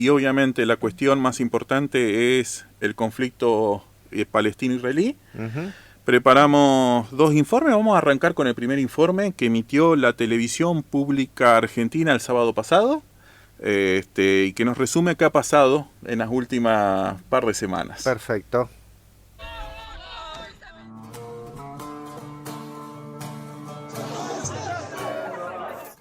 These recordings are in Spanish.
Y obviamente la cuestión más importante es el conflicto palestino-israelí. Preparamos dos informes. Vamos a arrancar con el primer informe que emitió la televisión pública argentina el sábado pasado, y que nos resume qué ha pasado en las últimas par de semanas. Perfecto.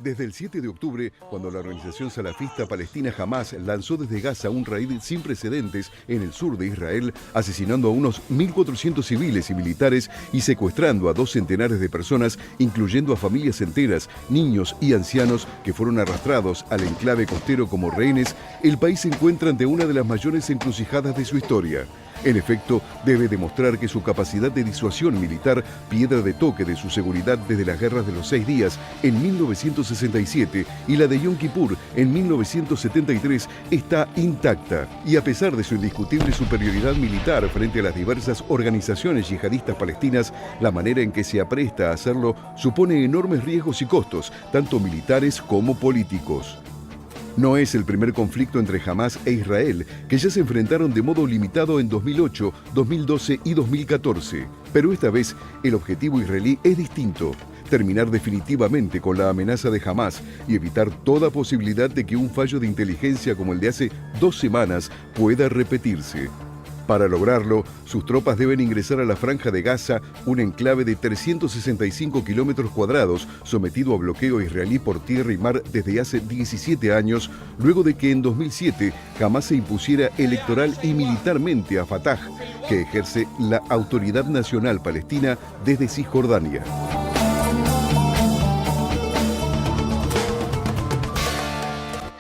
Desde el 7 de octubre, cuando la organización salafista palestina Hamás lanzó desde Gaza un raid sin precedentes en el sur de Israel, asesinando a unos 1.400 civiles y militares y secuestrando a 2 centenares de personas, incluyendo a familias enteras, niños y ancianos que fueron arrastrados al enclave costero como rehenes, el país se encuentra ante una de las mayores encrucijadas de su historia. En efecto, debe demostrar que su capacidad de disuasión militar, piedra de toque de su seguridad desde las guerras de los 6 días en 1967 y la de Yom Kippur en 1973, está intacta. Y a pesar de su indiscutible superioridad militar frente a las diversas organizaciones yihadistas palestinas, la manera en que se apresta a hacerlo supone enormes riesgos y costos, tanto militares como políticos. No es el primer conflicto entre Hamás e Israel, que ya se enfrentaron de modo limitado en 2008, 2012 y 2014. Pero esta vez el objetivo israelí es distinto: terminar definitivamente con la amenaza de Hamás y evitar toda posibilidad de que un fallo de inteligencia como el de hace 2 semanas pueda repetirse. Para lograrlo, sus tropas deben ingresar a la Franja de Gaza, un enclave de 365 kilómetros cuadrados, sometido a bloqueo israelí por tierra y mar desde hace 17 años, luego de que en 2007 Hamás se impusiera electoral y militarmente a Fatah, que ejerce la Autoridad Nacional Palestina desde Cisjordania.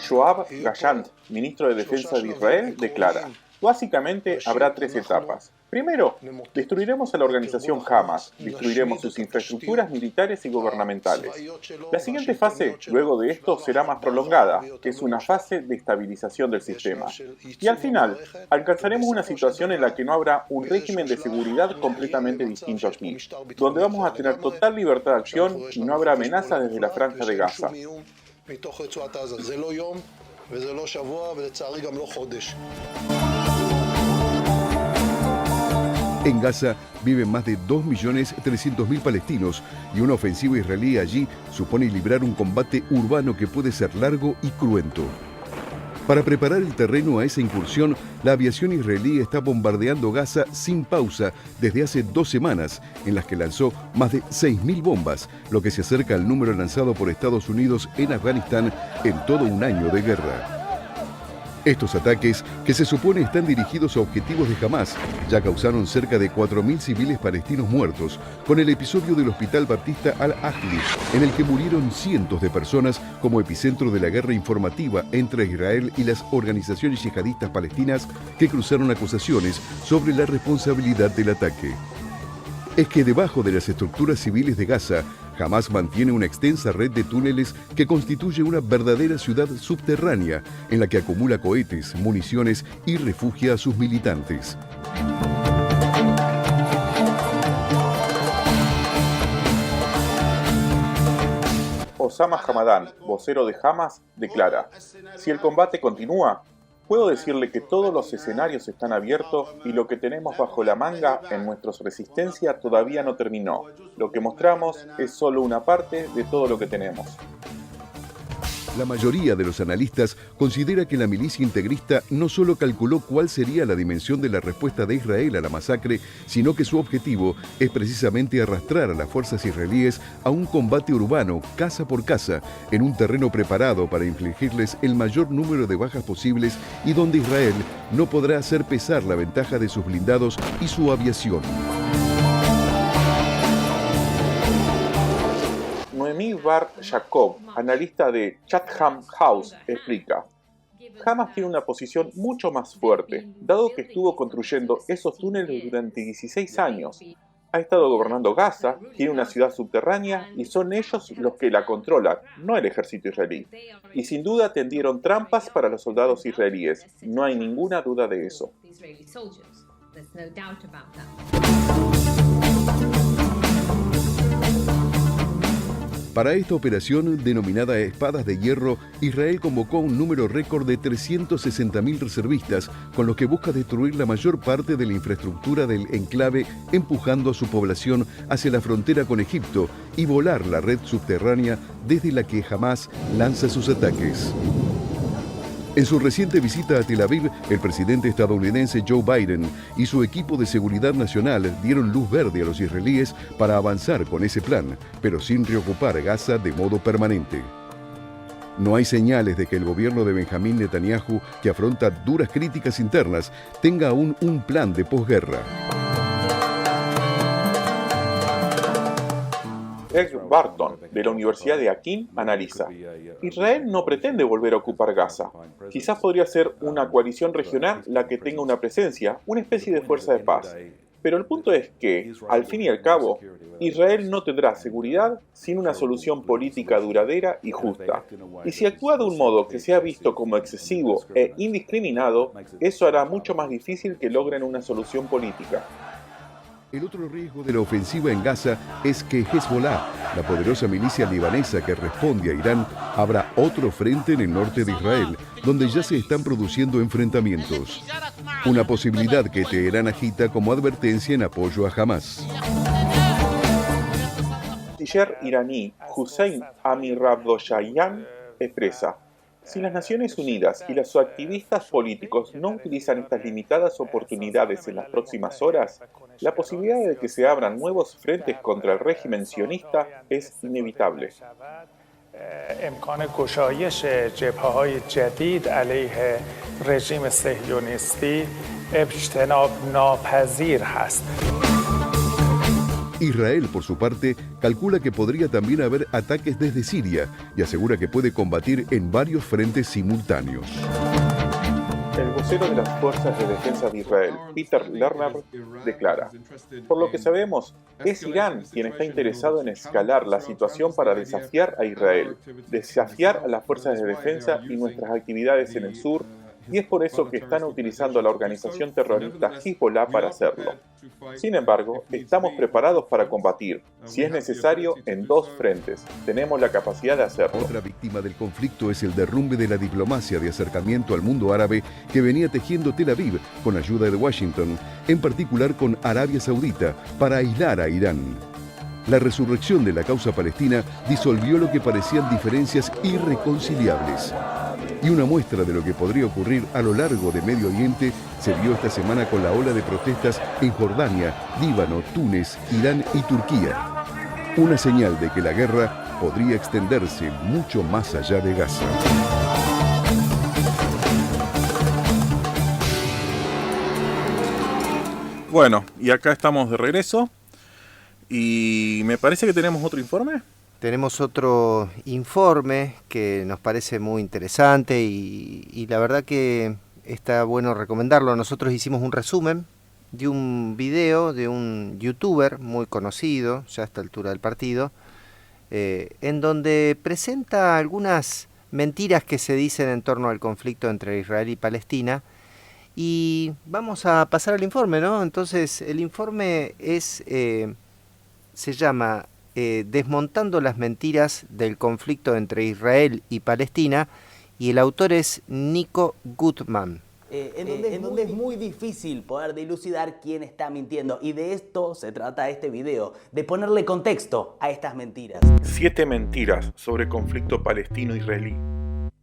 Yoav Gallant, ministro de Defensa de Israel, declara: básicamente habrá 3 etapas. Primero, destruiremos a la organización Hamas, destruiremos sus infraestructuras militares y gubernamentales. La siguiente fase, luego de esto, será más prolongada, que es una fase de estabilización del sistema. Y al final, alcanzaremos una situación en la que no habrá un régimen de seguridad completamente distinto aquí, donde vamos a tener total libertad de acción y no habrá amenaza desde la Franja de Gaza. En Gaza viven más de 2.300.000 palestinos y una ofensiva israelí allí supone librar un combate urbano que puede ser largo y cruento. Para preparar el terreno a esa incursión, la aviación israelí está bombardeando Gaza sin pausa desde hace 2 semanas, en las que lanzó más de 6.000 bombas, lo que se acerca al número lanzado por Estados Unidos en Afganistán en todo un año de guerra. Estos ataques, que se supone están dirigidos a objetivos de Hamás, ya causaron cerca de 4.000 civiles palestinos muertos, con el episodio del hospital baptista Al-Ahli, en el que murieron cientos de personas como epicentro de la guerra informativa entre Israel y las organizaciones yihadistas palestinas que cruzaron acusaciones sobre la responsabilidad del ataque. Es que debajo de las estructuras civiles de Gaza, Hamás mantiene una extensa red de túneles que constituye una verdadera ciudad subterránea en la que acumula cohetes, municiones y refugia a sus militantes. Osama Hamadán, vocero de Hamas, declara: si el combate continúa, puedo decirle que todos los escenarios están abiertos y lo que tenemos bajo la manga en nuestra resistencia todavía no terminó. Lo que mostramos es solo una parte de todo lo que tenemos. La mayoría de los analistas considera que la milicia integrista no solo calculó cuál sería la dimensión de la respuesta de Israel a la masacre, sino que su objetivo es precisamente arrastrar a las fuerzas israelíes a un combate urbano, casa por casa, en un terreno preparado para infligirles el mayor número de bajas posibles y donde Israel no podrá hacer pesar la ventaja de sus blindados y su aviación. Noemí Bar Jacob, analista de Chatham House, explica: Hamas tiene una posición mucho más fuerte, dado que estuvo construyendo esos túneles durante 16 años. Ha estado gobernando Gaza, tiene una ciudad subterránea y son ellos los que la controlan, no el ejército israelí. Y sin duda tendieron trampas para los soldados israelíes, no hay ninguna duda de eso. Para esta operación, denominada Espadas de Hierro, Israel convocó un número récord de 360.000 reservistas, con los que busca destruir la mayor parte de la infraestructura del enclave, empujando a su población hacia la frontera con Egipto y volar la red subterránea desde la que Hamás lanza sus ataques. En su reciente visita a Tel Aviv, el presidente estadounidense Joe Biden y su equipo de seguridad nacional dieron luz verde a los israelíes para avanzar con ese plan, pero sin reocupar Gaza de modo permanente. No hay señales de que el gobierno de Benjamín Netanyahu, que afronta duras críticas internas, tenga aún un plan de posguerra. Greg Barton, de la Universidad de Akin, analiza: Israel no pretende volver a ocupar Gaza. Quizás podría ser una coalición regional la que tenga una presencia, una especie de fuerza de paz. Pero el punto es que, al fin y al cabo, Israel no tendrá seguridad sin una solución política duradera y justa. Y si actúa de un modo que sea visto como excesivo e indiscriminado, eso hará mucho más difícil que logren una solución política. El otro riesgo de la ofensiva en Gaza es que Hezbollah, la poderosa milicia libanesa que responde a Irán, abra otro frente en el norte de Israel, donde ya se están produciendo enfrentamientos. Una posibilidad que Teherán agita como advertencia en apoyo a Hamás. El canciller iraní Hussein Amirabdollahian expresa: si las Naciones Unidas y los activistas políticos no utilizan estas limitadas oportunidades en las próximas horas, la posibilidad de que se abran nuevos frentes contra el régimen sionista es inevitable. امکان گشایش جبهه‌های جدید علیه رژیم صهیونیستی اجتناب ناپذیر هست. Israel, por su parte, calcula que podría también haber ataques desde Siria y asegura que puede combatir en varios frentes simultáneos. El vocero de las Fuerzas de Defensa de Israel, Peter Lerner, declara: por lo que sabemos, es Irán quien está interesado en escalar la situación para desafiar a Israel, desafiar a las Fuerzas de Defensa y nuestras actividades en el sur, y es por eso que están utilizando a la organización terrorista Hezbollah para hacerlo. Sin embargo, estamos preparados para combatir, si es necesario, en dos frentes. Tenemos la capacidad de hacerlo. Otra víctima del conflicto es el derrumbe de la diplomacia de acercamiento al mundo árabe que venía tejiendo Tel Aviv con ayuda de Washington, en particular con Arabia Saudita, para aislar a Irán. La resurrección de la causa palestina disolvió lo que parecían diferencias irreconciliables. Y una muestra de lo que podría ocurrir a lo largo de Medio Oriente se vio esta semana con la ola de protestas en Jordania, Líbano, Túnez, Irán y Turquía. Una señal de que la guerra podría extenderse mucho más allá de Gaza. Bueno, y acá estamos de regreso. Y me parece que tenemos otro informe. Tenemos otro informe que nos parece muy interesante y la verdad que está bueno recomendarlo. Nosotros hicimos un resumen de un video de un youtuber muy conocido, ya a esta altura del partido, en donde presenta algunas mentiras que se dicen en torno al conflicto entre Israel y Palestina. Y vamos a pasar al informe, ¿no? Entonces, el informe se llama Desmontando las mentiras del conflicto entre Israel y Palestina, y el autor es Nico Gutman. En donde es muy difícil poder dilucidar quién está mintiendo, y de esto se trata este video, de ponerle contexto a estas mentiras. 7 mentiras sobre conflicto palestino-israelí.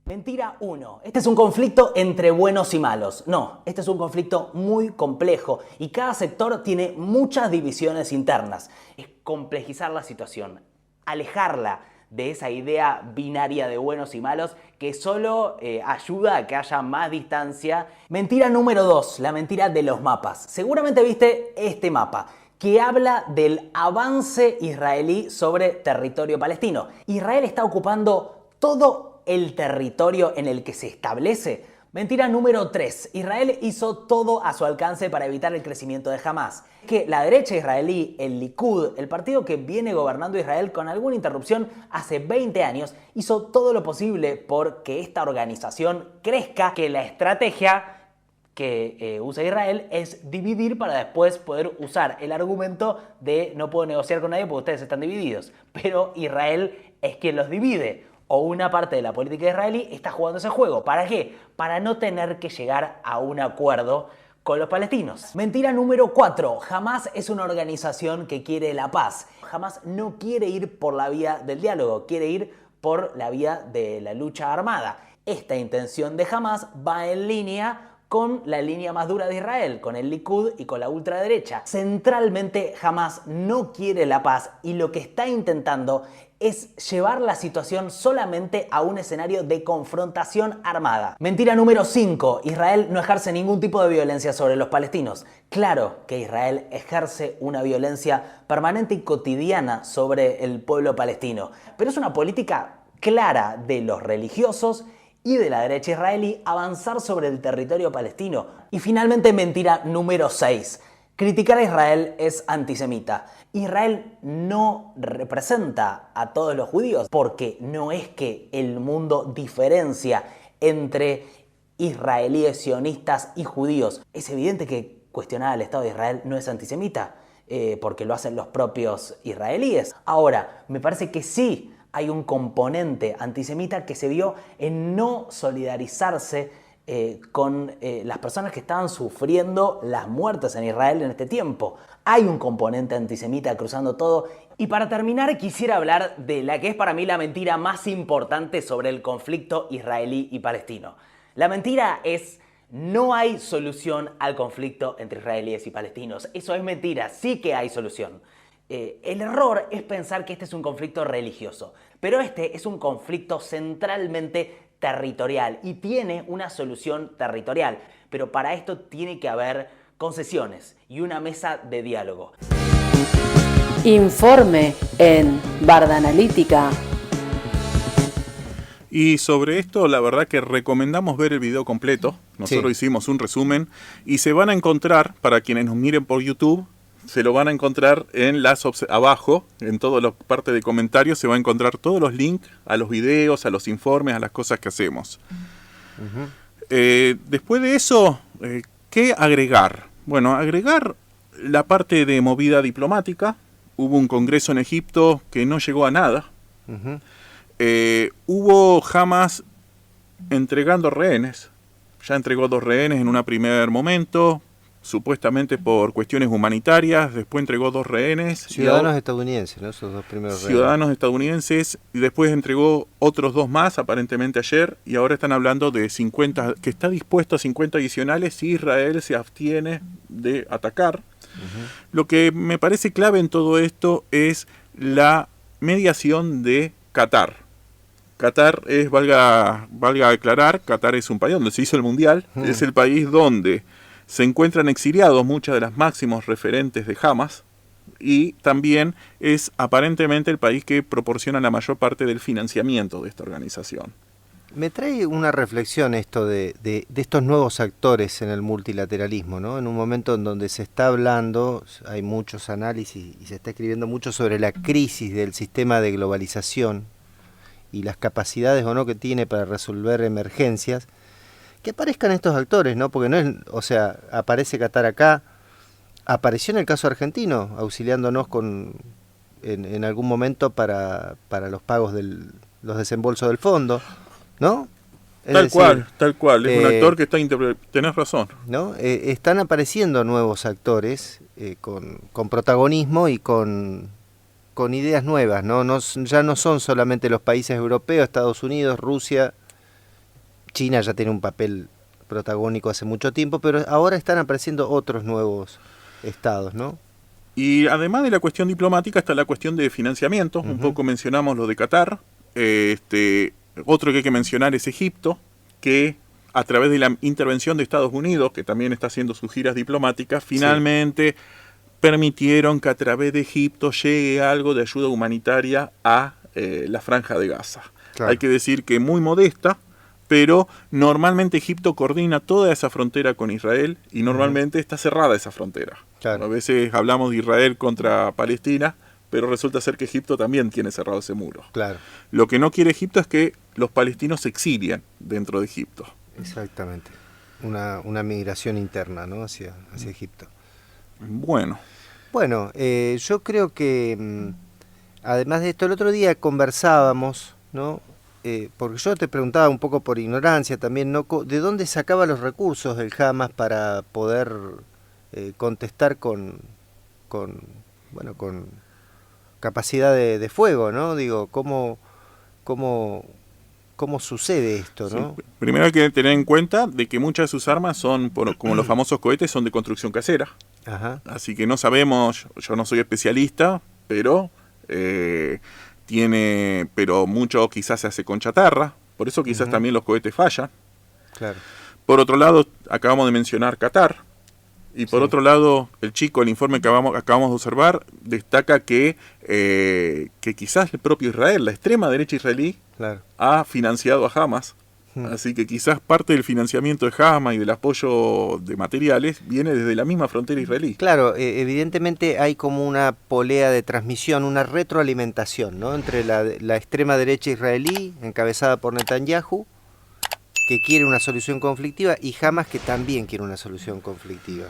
Mentira 1. Este es un conflicto entre buenos y malos. No, este es un conflicto muy complejo y cada sector tiene muchas divisiones internas. Es complejizar la situación, alejarla de esa idea binaria de buenos y malos que solo ayuda a que haya más distancia. Mentira número 2, la mentira de los mapas. Seguramente viste este mapa que habla del avance israelí sobre territorio palestino. Israel está ocupando todo el territorio en el que se establece. Mentira número 3. Israel hizo todo a su alcance para evitar el crecimiento de Hamás. Que la derecha israelí, el Likud, el partido que viene gobernando Israel con alguna interrupción hace 20 años, hizo todo lo posible por que esta organización crezca, que la estrategia que usa Israel es dividir para después poder usar el argumento de no puedo negociar con nadie porque ustedes están divididos. Pero Israel es quien los divide, o una parte de la política israelí está jugando ese juego. ¿Para qué? Para no tener que llegar a un acuerdo con los palestinos. Mentira número 4. Hamás es una organización que quiere la paz. Hamás no quiere ir por la vía del diálogo, quiere ir por la vía de la lucha armada. Esta intención de Hamás va en línea con la línea más dura de Israel, con el Likud y con la ultraderecha. Centralmente, Hamás no quiere la paz y lo que está intentando es llevar la situación solamente a un escenario de confrontación armada. Mentira número 5. Israel no ejerce ningún tipo de violencia sobre los palestinos. Claro que Israel ejerce una violencia permanente y cotidiana sobre el pueblo palestino, pero es una política clara de los religiosos y de la derecha israelí avanzar sobre el territorio palestino. Y finalmente, mentira número 6. Criticar a Israel es antisemita. Israel no representa a todos los judíos porque no es que el mundo diferencia entre israelíes sionistas y judíos. Es evidente que cuestionar al Estado de Israel no es antisemita porque lo hacen los propios israelíes. Ahora, me parece que sí hay un componente antisemita que se vio en no solidarizarse con las personas que estaban sufriendo las muertes en Israel en este tiempo. Hay un componente antisemita cruzando todo. Y para terminar, quisiera hablar de la que es para mí la mentira más importante sobre el conflicto israelí y palestino. La mentira es: no hay solución al conflicto entre israelíes y palestinos. Eso es mentira, sí que hay solución. El error es pensar que este es un conflicto religioso, pero este es un conflicto centralmente territorial y tiene una solución territorial, pero para esto tiene que haber concesiones y una mesa de diálogo. Informe en Barda Analítica. Y sobre esto, la verdad que recomendamos ver el video completo. Nosotros hicimos un resumen y se van a encontrar, para quienes nos miren por YouTube, se lo van a encontrar en abajo, en toda la parte de comentarios, se va a encontrar todos los links a los videos, a los informes, a las cosas que hacemos. Después de eso, ¿qué agregar? Bueno, agregar la parte de movida diplomática. Hubo un congreso en Egipto que no llegó a nada. Hubo Hamás entregando rehenes. Ya entregó 2 rehenes en un primer momento, supuestamente por cuestiones humanitarias. Después entregó 2 rehenes. Ciudadanos estadounidenses, ¿no? Esos 2 primeros rehenes. Ciudadanos estadounidenses. Y después entregó otros 2 más, aparentemente ayer. Y ahora están hablando de 50, que está dispuesto a 50 adicionales si Israel se abstiene de atacar. Lo que me parece clave en todo esto es la mediación de Qatar. Qatar es, valga aclarar, Qatar es un país donde se hizo el Mundial. Es el país donde se encuentran exiliados muchas de las máximos referentes de Hamás y también es aparentemente el país que proporciona la mayor parte del financiamiento de esta organización. Me trae una reflexión esto de estos nuevos actores en el multilateralismo, ¿no? En un momento en donde se está hablando, hay muchos análisis y se está escribiendo mucho sobre la crisis del sistema de globalización y las capacidades o no que tiene para resolver emergencias. Que aparezcan estos actores, ¿no? Porque no es, o sea, aparece Qatar acá, apareció en el caso argentino, auxiliándonos en algún momento para los pagos los desembolsos del fondo, ¿no? Tal cual, es un actor que está tenés razón. ¿No? Están apareciendo nuevos actores con protagonismo y con ideas nuevas, ¿no? Ya no son solamente los países europeos, Estados Unidos, Rusia. China ya tiene un papel protagónico hace mucho tiempo, pero ahora están apareciendo otros nuevos estados, ¿no? Y además de la cuestión diplomática está la cuestión de financiamiento. Un poco mencionamos lo de Qatar. Otro que hay que mencionar es Egipto, que a través de la intervención de Estados Unidos, que también está haciendo sus giras diplomáticas, finalmente permitieron que a través de Egipto llegue algo de ayuda humanitaria a la Franja de Gaza. Claro. Hay que decir que muy modesta, pero normalmente Egipto coordina toda esa frontera con Israel y normalmente está cerrada esa frontera. Claro. A veces hablamos de Israel contra Palestina, pero resulta ser que Egipto también tiene cerrado ese muro. Claro. Lo que no quiere Egipto es que los palestinos se exilien dentro de Egipto. Exactamente. Una migración interna, ¿no? hacia Egipto. Bueno, yo creo que además de esto, el otro día conversábamos, ¿no? Porque yo te preguntaba un poco por ignorancia también, ¿no? ¿De dónde sacaba los recursos del Hamas para poder contestar con capacidad de fuego, ¿no? Digo, ¿cómo sucede esto, no? Sí, primero hay que tener en cuenta de que muchas de sus armas son, como los famosos cohetes, son de construcción casera. Ajá. Así que no sabemos, yo no soy especialista, pero pero mucho quizás se hace con chatarra, por eso quizás también los cohetes fallan. Claro. Por otro lado, acabamos de mencionar Qatar, y por otro lado, el informe que acabamos de observar, destaca que quizás el propio Israel, la extrema derecha israelí, Claro. ha financiado a Hamas. Así que quizás parte del financiamiento de Hamas y del apoyo de materiales viene desde la misma frontera israelí. Claro, evidentemente hay como una polea de transmisión, una retroalimentación, ¿no? Entre la extrema derecha israelí, encabezada por Netanyahu, que quiere una solución conflictiva, y Hamas, que también quiere una solución conflictiva.